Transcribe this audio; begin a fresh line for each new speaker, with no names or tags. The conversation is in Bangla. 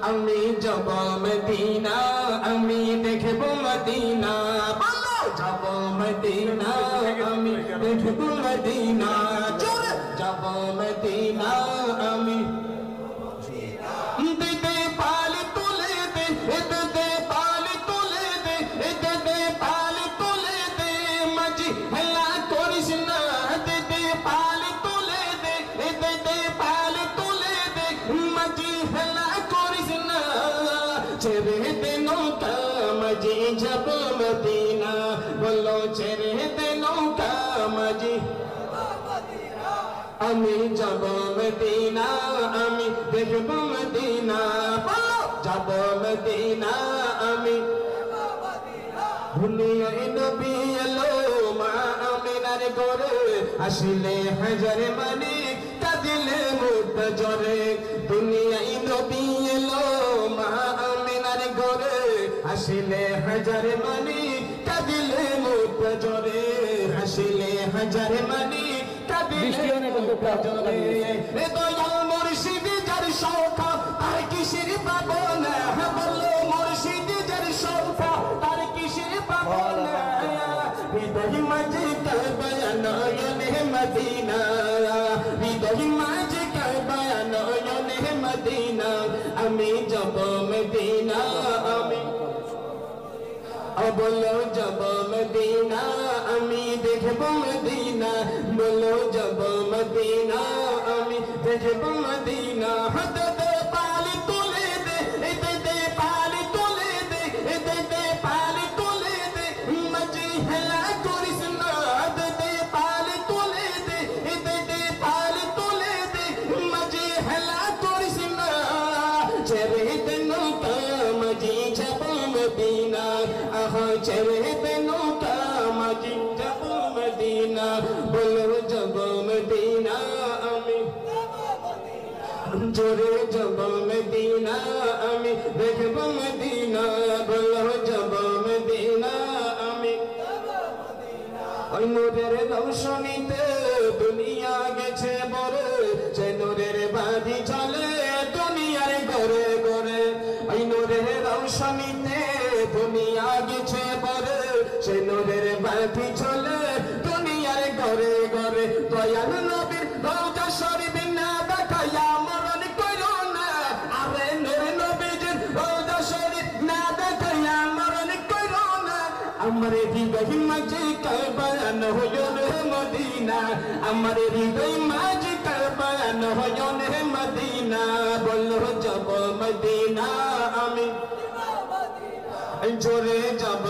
আমি যাব মদিনা আমি দেখব মদিনা বলো যাব মদিনা আমি দেখব মদিনা জোরে যাব মদিনা আমি দিতে পালি তুলে দে দিতে পালি তুলে দে দিতে পালি তুলে দে মাঝি হেলা করিস না দিতে পালি তুলে দে দিতে পালি তুলে দে মাঝি হেলা করিস না ছেড়ে দে নৌকা মাঝি যাব মদিনা বলো ছেড়ে দে নৌকা মাঝি আমি যাব মদিনা আমি দেখব মদিনা বলো যাব মদিনা আমি দুনিয়ায় নবী এলো মা আমিনার ঘরে আসলে হাজার মানে কাঁদিলে মুক্ত জরে দুনিয়ায় নবী এলো মা আমিনার ঘরে আসলে হাজার মানে কাঁদিলে মুক্ত জরে আসলে হাজার মানে বৃষ্টি অনেক দয়াল মুর্শিদ যার সৌখা তার কিসের পাবো না বললো মুর্শিদ যার সৌখা তার কিসের পাবো না হৃদয় মাঝে কারবা নয়নে মদিনা হৃদয় মাঝে কারবা নয়নে মদিনা আমি যাব মদিনা আমি বলো যাব মদিনা আমি দেখব মদিনা বলো যাব মদিনা আমি দেখব মদিনা হাতে দে পালি তুলে দে দে পালি তুলে দে দে পালি তুলে দে মাঝি হেলা করিস না দে পালি তুলে দে দে পালি তুলে দে মাঝি হেলা করিস না ছেড়ে দে নৌকা মাঝি যাব মদিনা আহা ছেড়ে দে নৌকা মাঝি যাব মদিনা বলো যাব মদিনা আমি জোরে যাব মদিনা আমি দেখব মদিনা বলো যাব মদিনা আমি ওই নূরের রৌশনীতে দুনিয়া গেছে বরে সে নূরের বাঁধি চলে দুনিয়ার ঘরে ঘরে ওই নূরের রৌশনীতে দুনিয়া গেছে বরে সে নূরের বাঁধি চলে দুনিয়ার ঘরে ঘরে দয়াল নবীর রওজা শরীফ না দেখায়া মরণ কইরো না আরে নূর নবীর রওজা শরীফ না দেখায়া মরণ কইরো না আমার হৃদয় মাঝে কারবান হইও রে মদিনা আমার হৃদয় মাঝে কারবান হইও রে মদিনা বলো যাব মদিনা আমি জোরে যাব